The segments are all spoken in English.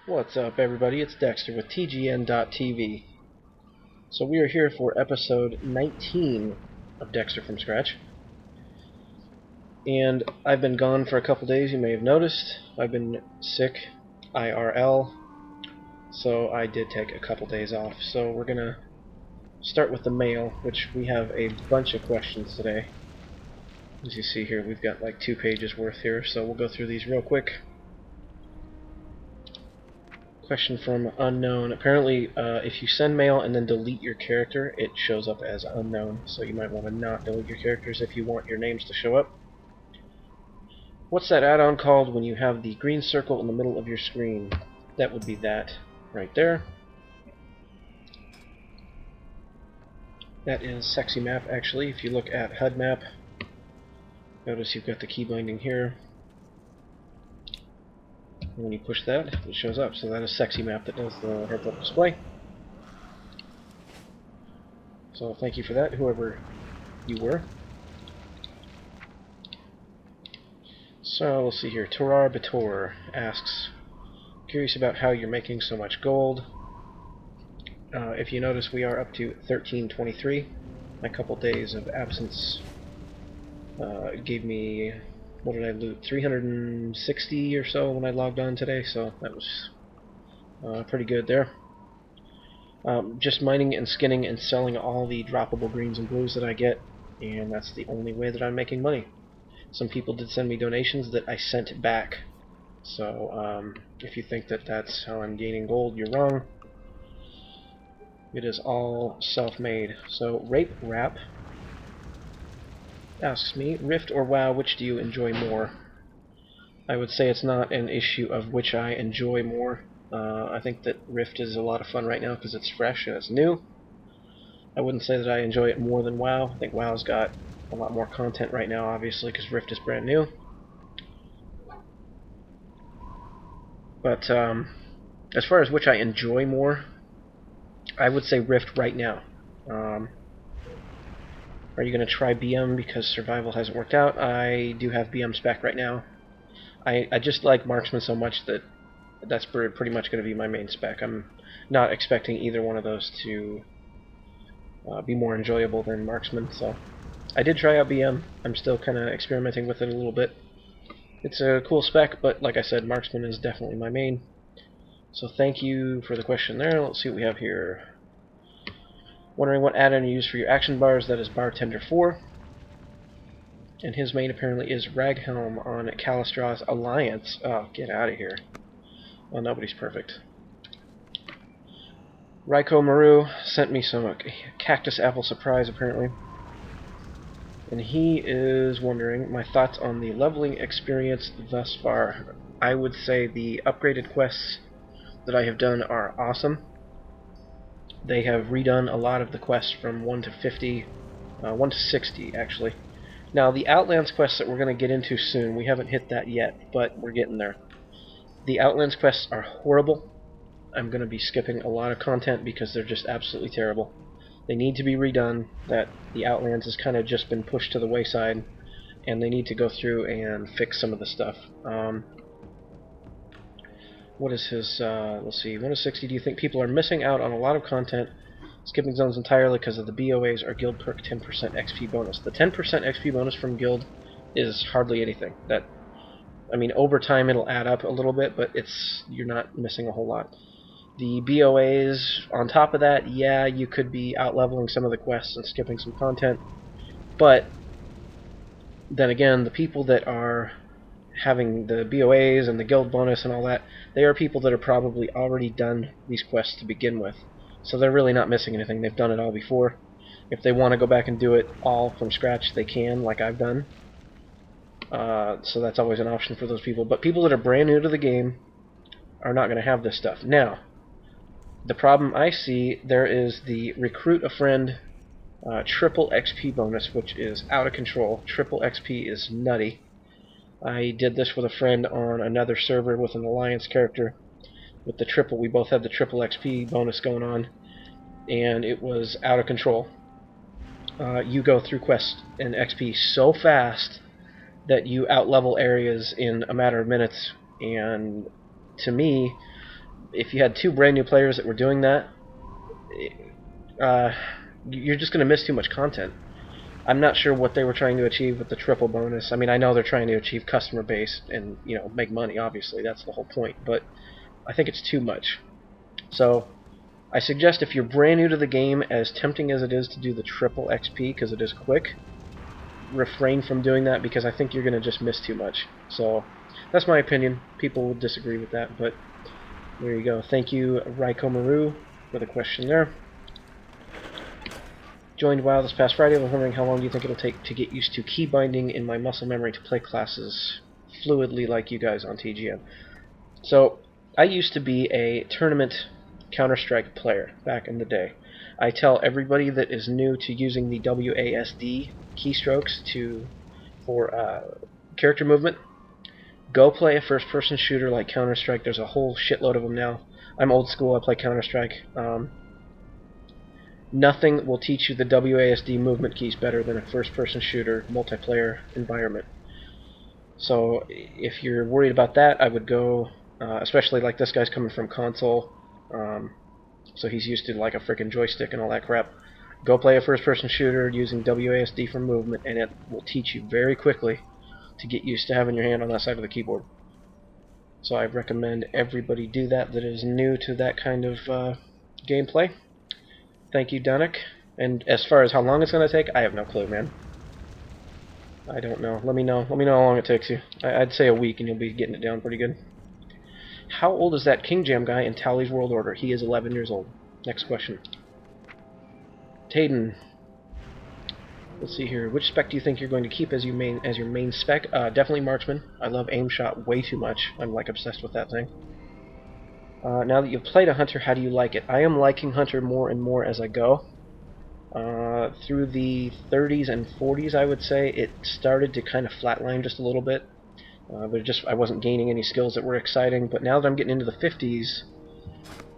What's up, everybody? It's Dexter with TGN.TV. So we are here for episode 19 of Dexter from Scratch. And I've been gone for a couple days, you may have noticed. I've been sick, IRL, so I did take a couple days off. So we're going to start with the mail, which we have a bunch of questions today. As you see here, we've got like 2 pages worth here, so we'll go through these real quick. Question from unknown. Apparently, if you send mail and then delete your character, it shows up as unknown, so you might want to not delete your characters if you want your names to show up. What's that add-on called when you have the green circle in the middle of your screen? That would be that right there. That is Sexy Map, actually. If you look at HUD Map, notice you've got the key binding here. When you push that, it shows up. So that is Sexy Map that does the heads-up display. So thank you for that, whoever you were. So let's see here. Torar Bator asks, curious about how you're making so much gold. If you notice, we are up to 1323. A couple days of absence gave me, what did I loot? 360 or so when I logged on today, so that was pretty good there. Just mining and skinning and selling all the droppable greens and blues that I get, and that's the only way that I'm making money. Some people did send me donations that I sent back, so if you think that that's how I'm gaining gold, you're wrong. It is all self-made. So Rape Rap asks me, Rift or WoW, which do you enjoy more? I would say it's not an issue of which I enjoy more. I think that Rift is a lot of fun right now because it's fresh and it's new. I wouldn't say that I enjoy it more than WoW. I think WoW's got a lot more content right now, obviously, because Rift is brand new. But as far as which I enjoy more, I would say Rift right now. Are you going to try BM because survival hasn't worked out? I do have BM spec right now. I just like Marksman so much that that's pretty much going to be my main spec. I'm not expecting either one of those to be more enjoyable than Marksman, so I did try out BM. I'm still kind of experimenting with it a little bit. It's a cool spec, but like I said, Marksman is definitely my main. So thank you for the question there. Let's see what we have here. Wondering what add-on you use for your action bars. That is Bartender 4. And his main apparently is Raghelm on Kalistra's Alliance. Oh, get out of here. Well, nobody's perfect. Raiko Maru sent me some cactus apple surprise, apparently. And he is wondering my thoughts on the leveling experience thus far. I would say the upgraded quests that I have done are awesome. They have redone a lot of the quests from 1 to 50, 1 to 60 actually. Now the Outlands quests that we're going to get into soon, we haven't hit that yet, but we're getting there. The Outlands quests are horrible. I'm going to be skipping a lot of content because they're just absolutely terrible. They need to be redone. That the Outlands has kind of just been pushed to the wayside, and they need to go through and fix some of the stuff. What is his, let's see, 1 to 60, do you think people are missing out on a lot of content, skipping zones entirely because of the BOAs or guild perk 10% XP bonus? The 10% XP bonus from guild is hardly anything. That, I mean, over time it'll add up a little bit, but you're not missing a whole lot. The BOAs, on top of that, yeah, you could be out-leveling some of the quests and skipping some content, but then again, the people that are having the BOAs and the guild bonus and all that, they are people that are probably already done these quests to begin with. So they're really not missing anything. They've done it all before. If they want to go back and do it all from scratch, they can, like I've done. So that's always an option for those people. But people that are brand new to the game are not going to have this stuff. Now, the problem I see, there is the Recruit a Friend triple XP bonus, which is out of control. Triple XP is nutty. I did this with a friend on another server with an Alliance character. With the triple, we both had the triple XP bonus going on, and it was out of control. You go through quests and XP so fast that you out-level areas in a matter of minutes, and to me, if you had two brand new players that were doing that, you're just going to miss too much content. I'm not sure what they were trying to achieve with the triple bonus. I mean, I know they're trying to achieve customer base and, you know, make money, obviously. That's the whole point. But I think it's too much. So I suggest if you're brand new to the game, as tempting as it is to do the triple XP because it is quick, refrain from doing that because I think you're going to just miss too much. So that's my opinion. People will disagree with that, but there you go. Thank you, Raiko Maru, for the question there. Joined WoW this past Friday. I was wondering how long do you think it'll take to get used to key binding in my muscle memory to play classes fluidly like you guys on TGN. So, I used to be a tournament Counter-Strike player back in the day. I tell everybody that is new to using the WASD keystrokes for character movement, go play a first-person shooter like Counter-Strike. There's a whole shitload of them now. I'm old school. I play Counter-Strike. Nothing will teach you the WASD movement keys better than a first-person shooter multiplayer environment. So if you're worried about that, I would go, especially like this guy's coming from console, so he's used to like a frickin' joystick and all that crap. Go play a first-person shooter using WASD for movement, and it will teach you very quickly to get used to having your hand on that side of the keyboard. So I recommend everybody do that is new to that kind of gameplay. Thank you, Dunik. And as far as how long it's going to take, I have no clue, man. I don't know. Let me know. Let me know how long it takes you. I'd say a week, and you'll be getting it down pretty good. How old is that King Jam guy in Tally's World Order? He is 11 years old. Next question. Tayden. Let's see here. Which spec do you think you're going to keep as your main spec? Definitely Marksman. I love aim shot way too much. I'm like obsessed with that thing. Now that you've played a Hunter, how do you like it? I am liking Hunter more and more as I go. Through the 30s and 40s, I would say, it started to kind of flatline just a little bit. But I wasn't gaining any skills that were exciting. But now that I'm getting into the 50s,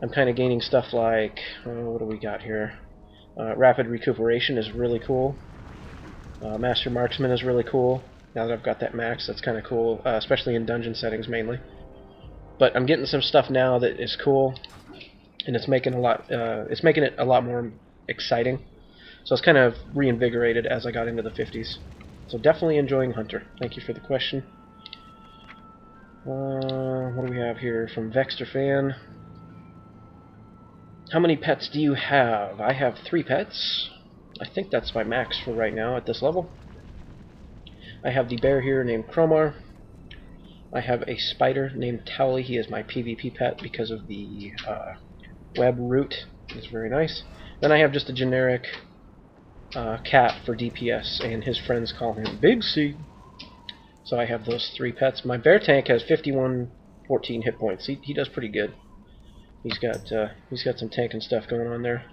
I'm kind of gaining stuff like, what do we got here? Rapid Recuperation is really cool. Master Marksman is really cool. Now that I've got that max, that's kind of cool, especially in dungeon settings mainly. But I'm getting some stuff now that is cool, and it's making it a lot more exciting. So it's kind of reinvigorated as I got into the 50s. So definitely enjoying Hunter. Thank you for the question. What do we have here from Dextur fan? How many pets do you have? I have 3 pets. I think that's my max for right now at this level. I have the bear here named Cromar. I have a spider named Towley. He is my PvP pet because of the web route. It's very nice. Then I have just a generic cat for DPS, and his friends call him Big C. So I have those 3 pets. My bear tank has 5114 hit points. He does pretty good. He's got some tank and stuff going on there.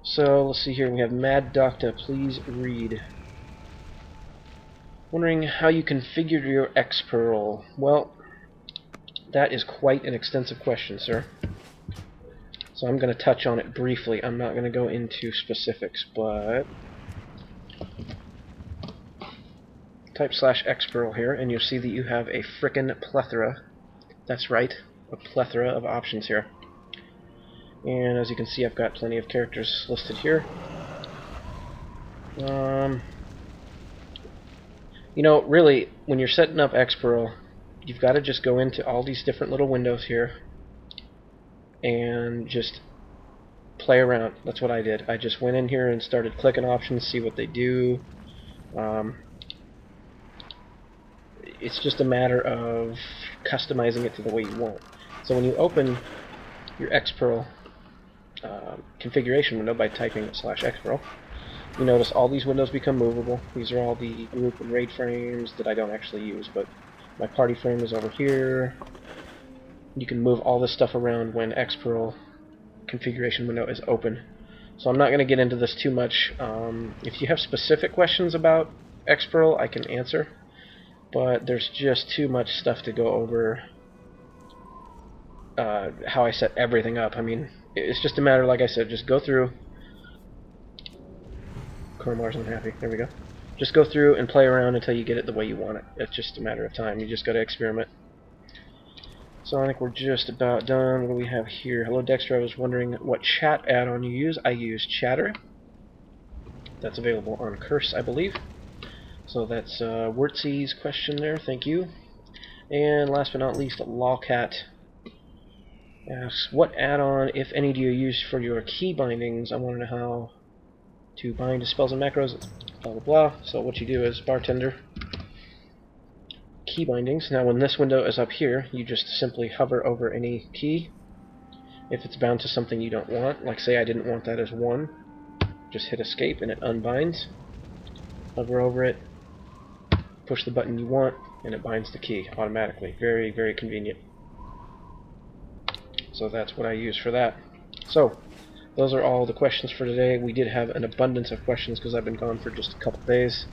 So let's see here. We have Mad Doctor. Please read. Wondering how you configured your X-Pearl. Well, that is quite an extensive question, sir. So I'm going to touch on it briefly. I'm not going to go into specifics, but type /Xpearl here, and you'll see that you have a frickin' plethora. That's right, a plethora of options here. And as you can see, I've got plenty of characters listed here. You know, really, when you're setting up Xpearl, you've got to just go into all these different little windows here and just play around. That's what I did. I just went in here and started clicking options, see what they do. It's just a matter of customizing it to the way you want. So when you open your Xpearl configuration window by typing /Xpearl, you notice all these windows become movable. These are all the group and raid frames that I don't actually use, but my party frame is over here. You can move all this stuff around when Xpearl configuration window is open. So I'm not going to get into this too much. If you have specific questions about Xpearl, I can answer, but there's just too much stuff to go over how I set everything up. I mean, it's just a matter, like I said, just go through. Cromar's unhappy. There we go. Just go through and play around until you get it the way you want it. It's just a matter of time. You just got to experiment. So I think we're just about done. What do we have here? Hello Dextur, I was wondering what chat add-on you use. I use Chatter. That's available on Curse, I believe. So that's Wurtzy's question there, thank you. And last but not least, Lawcat asks, what add-on, if any, do you use for your key bindings? I want to know how to bind to spells and macros, blah blah blah. So what you do is bartender, key bindings. Now when this window is up here, you just simply hover over any key. If it's bound to something you don't want, like say I didn't want that as 1, just hit escape and it unbinds. Hover over it, push the button you want, and it binds the key automatically. Very, very convenient. So that's what I use for that. So, those are all the questions for today. We did have an abundance of questions because I've been gone for just a couple days.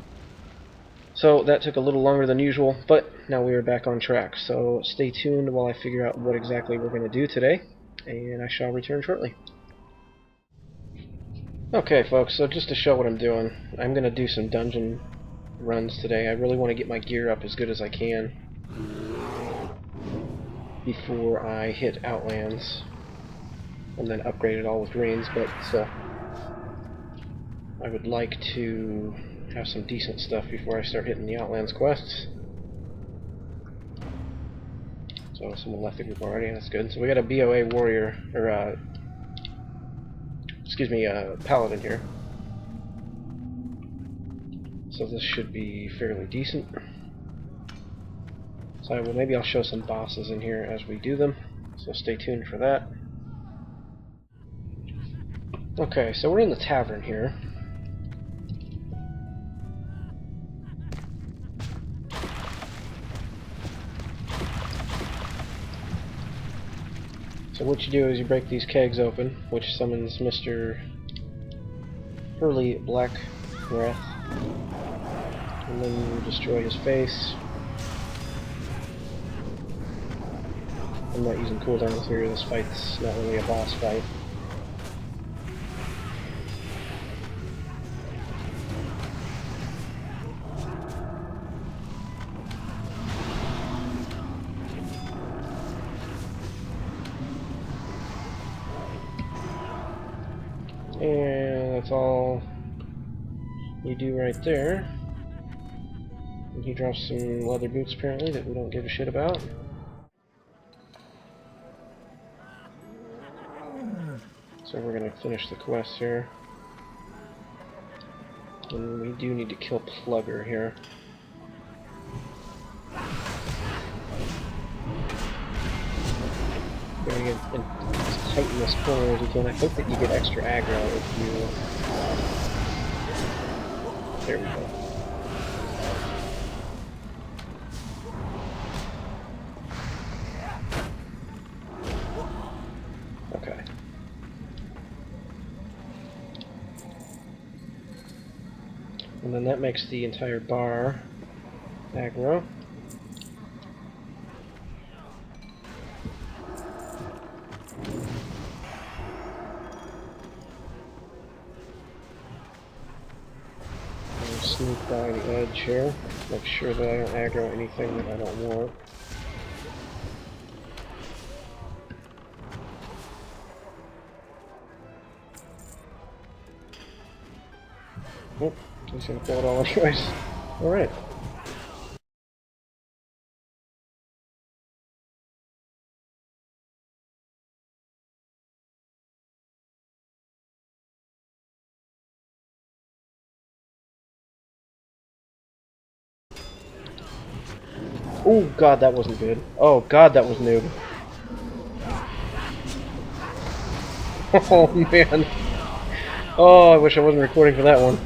So that took a little longer than usual, but now we are back on track. So stay tuned while I figure out what exactly we're going to do today, and I shall return shortly. Okay folks, so just to show what I'm doing, I'm going to do some dungeon runs today. I really want to get my gear up as good as I can before I hit Outlands and then upgrade it all with greens, but I would like to have some decent stuff before I start hitting the Outlands quests. So someone left the group already, that's good. So we got a BOA warrior, or excuse me, paladin here. So this should be fairly decent. So maybe I'll show some bosses in here as we do them, so stay tuned for that. Okay, so we're in the tavern here. So what you do is you break these kegs open, which summons Mr. Hurley Black Breath, and then you destroy his face. I'm not using cooldowns here, this fight's not really a boss fight. And that's all you do right there. And he drops some leather boots apparently that we don't give a shit about. So we're going to finish the quest here. And we do need to kill Plugger here. Gotta get as tight in this corner as you can. I hope that you get extra aggro if you... There we go. Okay. And then that makes the entire bar aggro. Sneak by the edge here, make sure that I don't aggro anything that I don't want. Oh, he's gonna pull it all anyways. Alright. Oh god, that wasn't good. Oh god, that was noob. Oh man. Oh, I wish I wasn't recording for that one.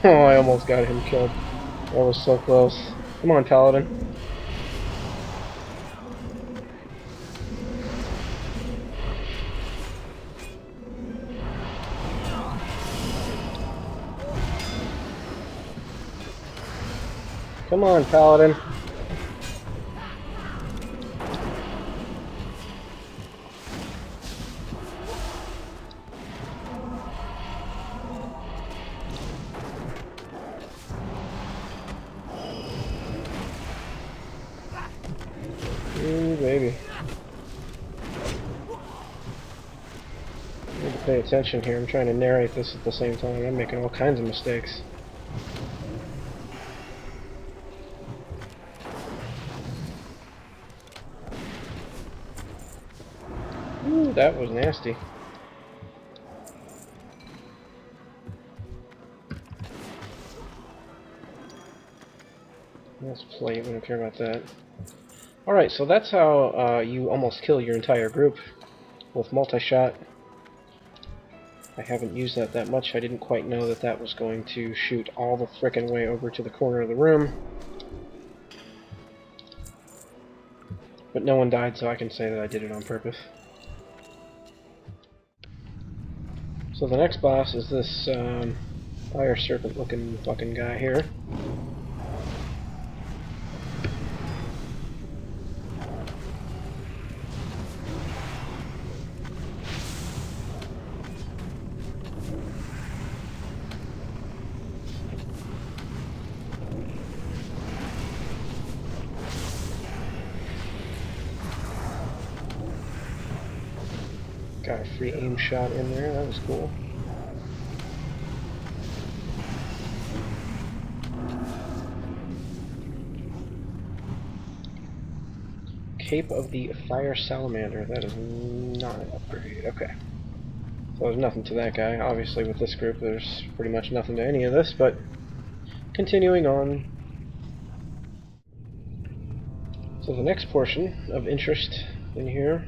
Oh, I almost got him killed. That was so close. Come on, Paladin. Come on, Paladin. baby. I need to pay attention here. I'm trying to narrate this at the same time. I'm making all kinds of mistakes. Ooh, that was nasty. That's plate, we don't care about that. Alright, so that's how you almost kill your entire group with multi-shot. I haven't used that much. I didn't quite know that that was going to shoot all the frickin' way over to the corner of the room. But no one died, so I can say that I did it on purpose. So the next boss is this fire serpent looking fucking guy here. Got a free aim shot in there, that was cool. Cape of the Fire Salamander, that is not an upgrade, okay. So there's nothing to that guy. Obviously with this group there's pretty much nothing to any of this, but continuing on. So the next portion of interest in here,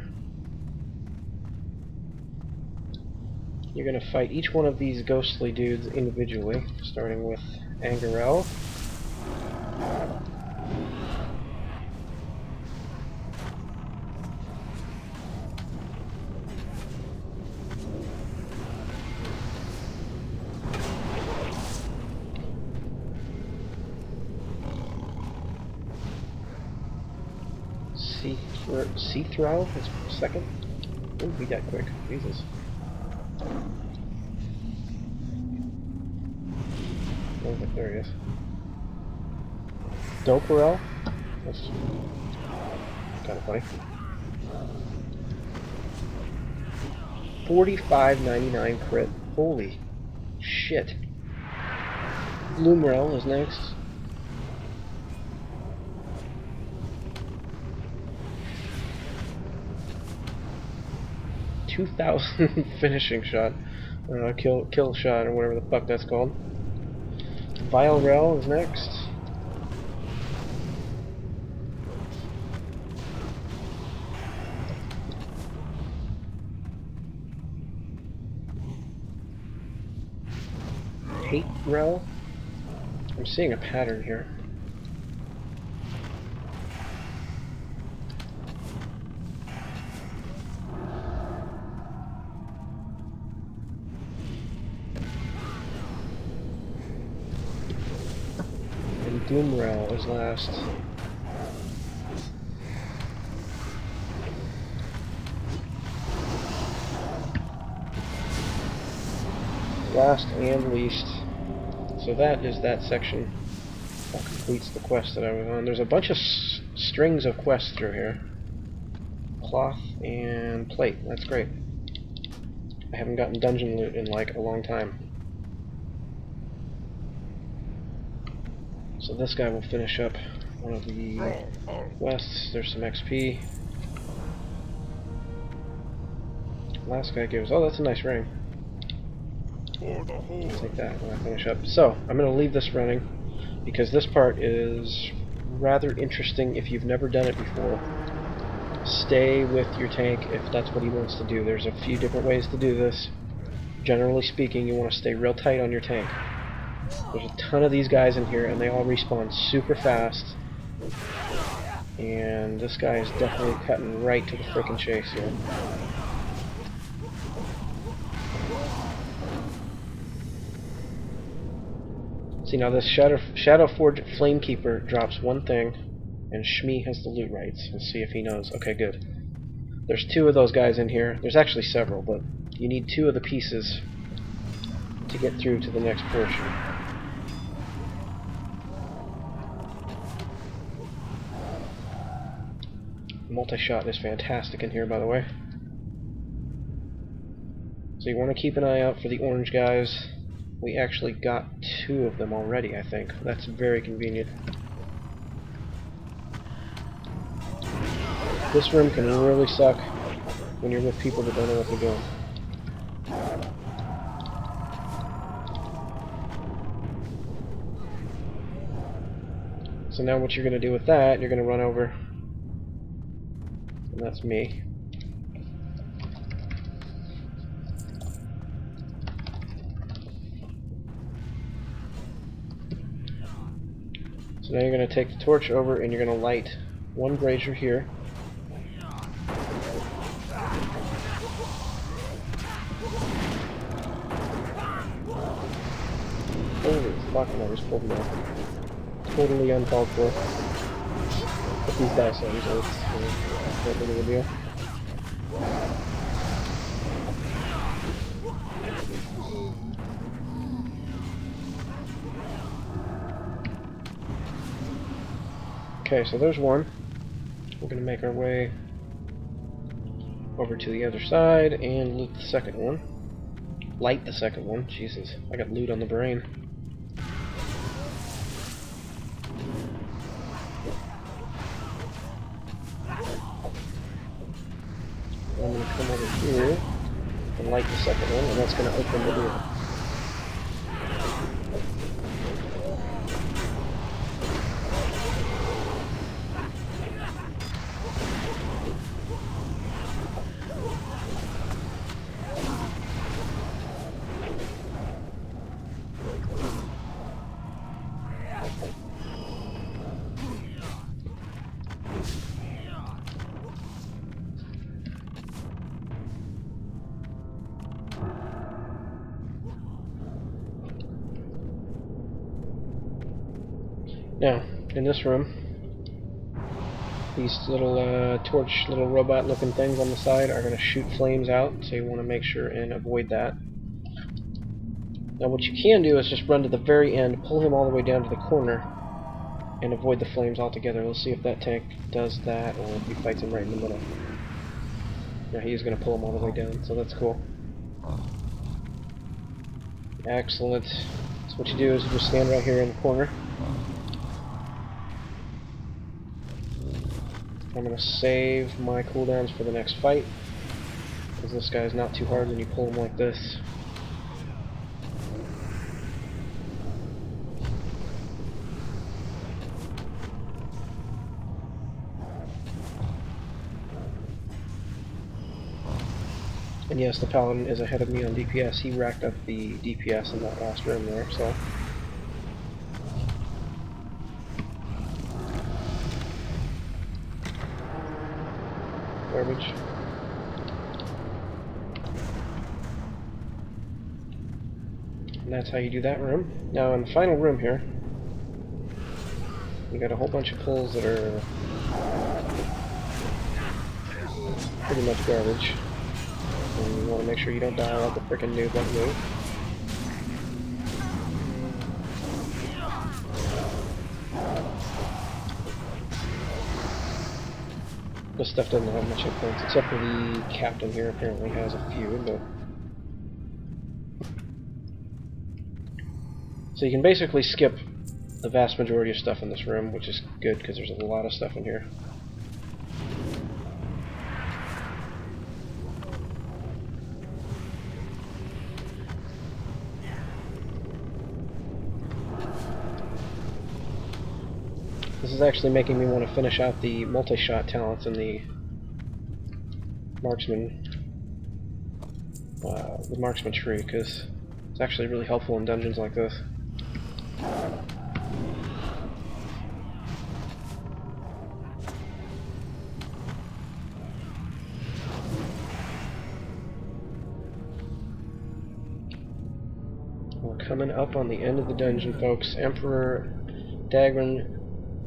you're going to fight each one of these ghostly dudes individually, starting with Angarel. Seathrow is second. Didn't beat that quick. Jesus. Oh, there he is. Doperel. That's kind of funny. 45.99 crit. Holy shit. Bloomerel is next. 2,000 finishing shot. Kill shot, or whatever the fuck that's called. Vilerel is next. Hate-Rel? I'm seeing a pattern here. Doomrel is last. Last and least. So that is that section. That completes the quest that I was on. There's a bunch of strings of quests through here. Cloth and plate. That's great. I haven't gotten dungeon loot in like a long time. So this guy will finish up one of the quests. There's some XP. Last guy gives... Oh, that's a nice ring. I'll take that when I finish up. So, I'm going to leave this running because this part is rather interesting if you've never done it before. Stay with your tank if that's what he wants to do. There's a few different ways to do this. Generally speaking, you want to stay real tight on your tank. There's a ton of these guys in here, and they all respawn super fast. And this guy is definitely cutting right to the frickin' chase here. See, now this Shadowforge Flamekeeper drops one thing, and Shmi has the loot rights. Let's see if he knows. Okay, good. There's two of those guys in here. There's actually several, but you need two of the pieces to get through to the next portion. Multi-shot is fantastic in here, by the way. So you want to keep an eye out for the orange guys. We actually got 2 of them already, I think. That's very convenient. This room can really suck when you're with people that don't know what they're doing. So now what you're going to do with that, you're going to run over. And that's me. So now you're going to take the torch over and you're going to light one brazier here. Holy fucking, I just pulled him out. Totally uncalled for. But these guys say so it's not really a deal. Okay, so there's one. We're going to make our way over to the other side and loot the second one. Light the second one. Jesus, I got loot on the brain. I'm going to come over here and light the second one, and that's going to open the door. Now, in this room, these little little robot-looking things on the side are going to shoot flames out, so you want to make sure and avoid that. Now what you can do is just run to the very end, pull him all the way down to the corner, and avoid the flames altogether. We'll see if that tank does that, or if he fights him right in the middle. Yeah, he is going to pull him all the way down, so that's cool. Excellent. So what you do is you just stand right here in the corner. I'm going to save my cooldowns for the next fight, because this guy's not too hard when you pull him like this. And yes, the Paladin is ahead of me on DPS. He racked up the DPS in that last room there, so... Garbage. And that's how you do that room. Now in the final room here, you got a whole bunch of pulls that are pretty much garbage. And you want to make sure you don't die like a frickin' noob like me. This stuff doesn't have much hit points, except for the captain here apparently has a few, but... So you can basically skip the vast majority of stuff in this room, which is good, because there's a lot of stuff in here. This is actually making me want to finish out the multi-shot talents in the marksman tree, because it's actually really helpful in dungeons like this. We're coming up on the end of the dungeon, folks. Emperor Dagran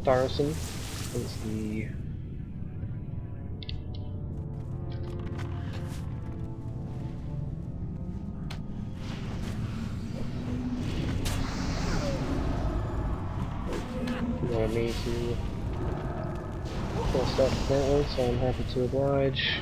Tharson is the you want me to Full stuff apparently, so I'm happy to oblige.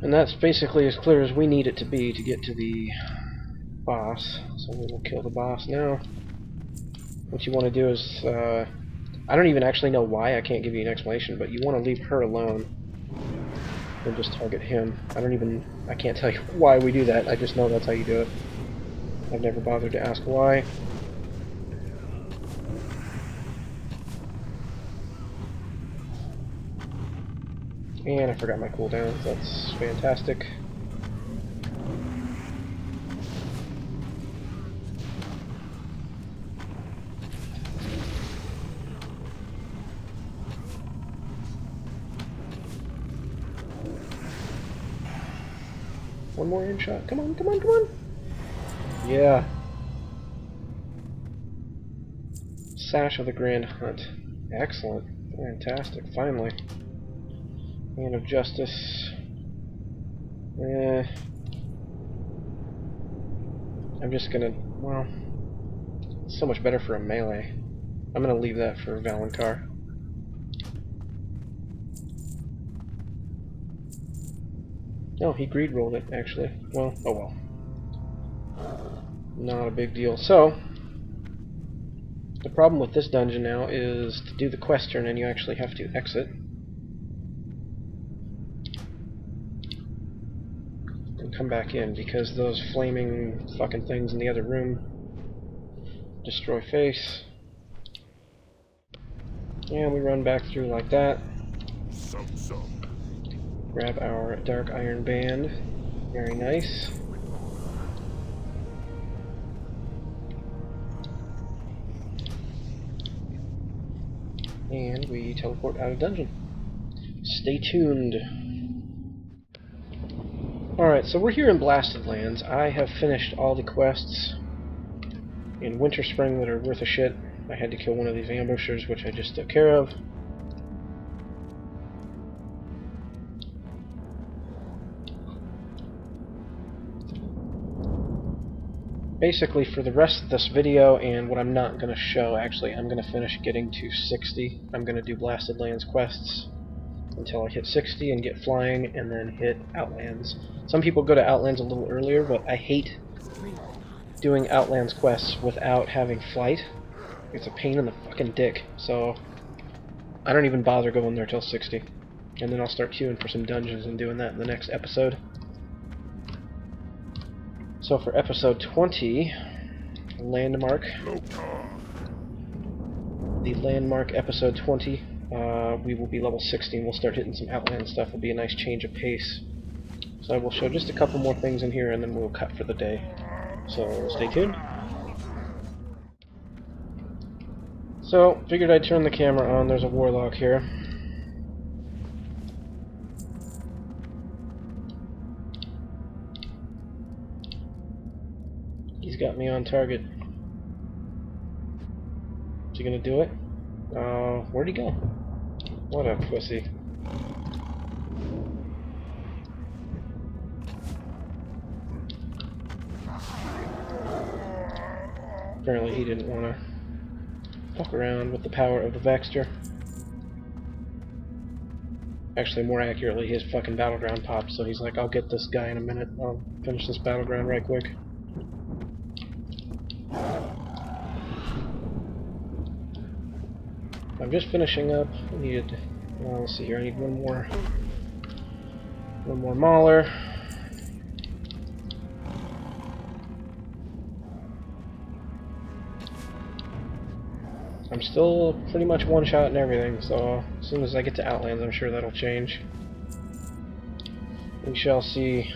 And that's basically as clear as we need it to be to get to the boss. So we will kill the boss now. What you want to do is, I don't even actually know why, I can't give you an explanation, but you want to leave her alone and just target him. I can't tell you why we do that, I just know that's how you do it. I've never bothered to ask why. And I forgot my cooldowns, that's fantastic. One more in shot. Come on, come on, come on! Yeah. Sash of the Grand Hunt. Excellent. Fantastic. Finally. Hand of Justice. I'm just gonna... well... it's so much better for a melee. I'm gonna leave that for Valonqar. Oh, he greed rolled it, actually. Well, oh well. Not a big deal. So, the problem with this dungeon now is to do the quest turn and you actually have to exit. And come back in, because those flaming fucking things in the other room destroy face. And we run back through like that. Grab our Dark Iron Band. Very nice. And we teleport out of dungeon. Stay tuned. Alright, so we're here in Blasted Lands. I have finished all the quests in Winter Spring that are worth a shit. I had to kill one of these ambushers, which I just took care of. Basically, for the rest of this video, and what I'm not going to show, actually, I'm going to finish getting to 60. I'm going to do Blasted Lands quests until I hit 60 and get flying, and then hit Outlands. Some people go to Outlands a little earlier, but I hate doing Outlands quests without having flight. It's a pain in the fucking dick, so I don't even bother going there till 60. And then I'll start queuing for some dungeons and doing that in the next episode. So for episode 20, Landmark, the Landmark episode 20, we will be level 60 and we'll start hitting some Outland stuff. It'll be a nice change of pace. So I will show just a couple more things in here and then we'll cut for the day. So stay tuned. So, figured I'd turn the camera on. There's a Warlock here. He's got me on target. Is he gonna do it? Where'd he go? What a pussy. Apparently he didn't want to fuck around with the power of the Dextur. Actually, more accurately, his fucking battleground popped, so he's like, I'll get this guy in a minute. I'll finish this battleground right quick. I'm just finishing up. I needed, let's see here, I need one more Mauler. I'm still pretty much one-shot and everything, so as soon as I get to Outlands, I'm sure that'll change. We shall see.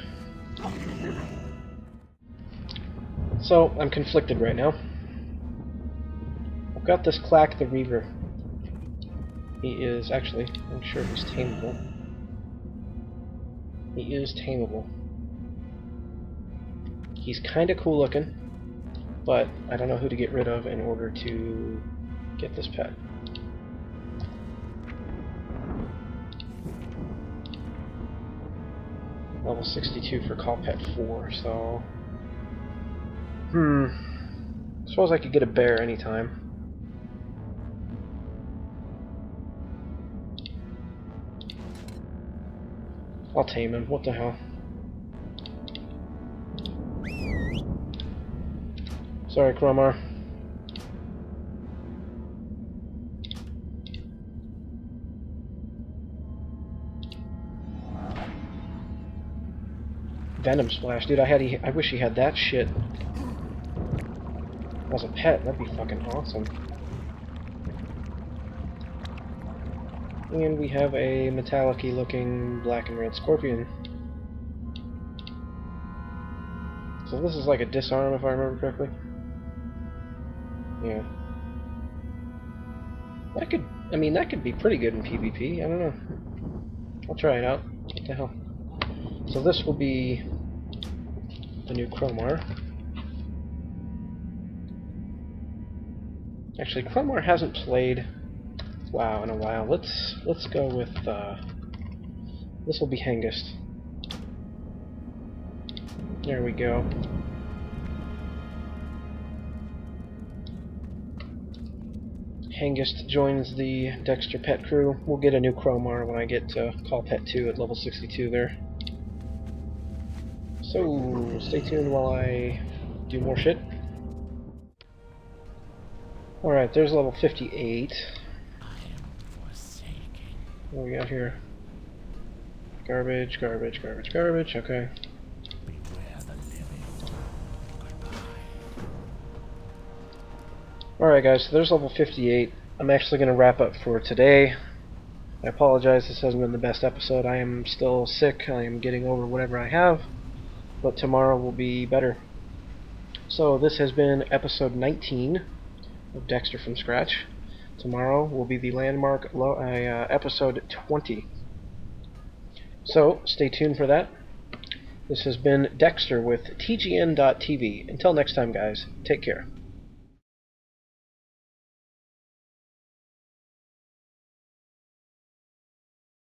So, I'm conflicted right now. got this Clack the Reaver. He is actually, I'm sure he's tameable. He is tameable. He's kind of cool looking, but I don't know who to get rid of in order to get this pet. Level 62 for call pet 4, so... Suppose I could get a bear anytime. I'll tame him, what the hell. Sorry, Cromar. Venom Splash, dude, I wish he had that shit as a pet. That'd be fucking awesome. And we have a metallic-y looking black and red scorpion. So this is like a disarm, if I remember correctly. Yeah. That could be pretty good in PvP. I don't know. I'll try it out. What the hell? So this will be the new Cromar. Actually, Cromar hasn't played WoW in a while. Let's go with this will be Hengist. There we go. Hengist joins the Dextur pet crew. We'll get a new Cromar when I get to Call Pet 2 at level 62 there. So, stay tuned while I do more shit. Alright, there's level 58. What do we got here? Garbage, garbage, garbage, garbage, okay. Alright guys, so there's level 58. I'm actually going to wrap up for today. I apologize, this hasn't been the best episode. I am still sick, I am getting over whatever I have, but tomorrow will be better. So this has been episode 19 of Dextur from Scratch. Tomorrow will be the landmark episode 20. So stay tuned for that. This has been Dextur with TGN.TV. Until next time guys, take care.